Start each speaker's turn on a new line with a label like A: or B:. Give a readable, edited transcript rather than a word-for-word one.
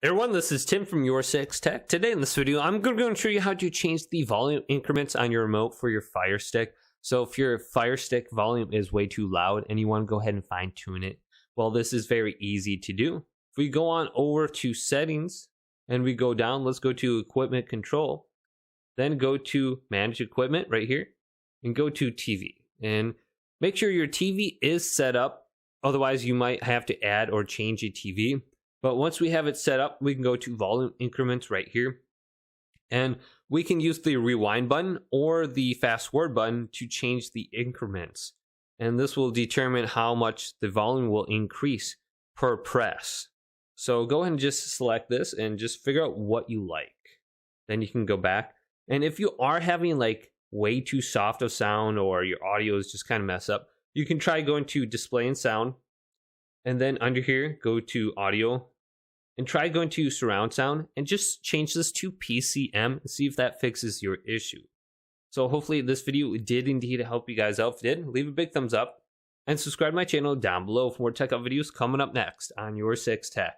A: Everyone, this is Tim from YourSixTech. Today in this video, I'm going to show you how to change the volume increments on your remote for your Fire Stick. So if your Fire Stick volume is way too loud and you want to go ahead and fine tune it, well, this is very easy to do. If we go on over to settings and we go down, let's go to equipment control, then go to manage equipment right here and go to TV and make sure your TV is set up. Otherwise you might have to add or change a TV. But once we have it set up, we can go to volume increments right here. And we can use the rewind button or the fast forward button to change the increments. And this will determine how much the volume will increase per press. So go ahead and just select this and just figure out what you like. Then you can go back. And if you are having like way too soft of sound or your audio is just kind of messed up, you can try going to display and sound. And then under here, go to audio and try going to surround sound and just change this to PCM and see if that fixes your issue. So hopefully this video did indeed help you guys out. If it did, leave a big thumbs up and subscribe to my channel down below for more tech videos coming up next on YourSixTech.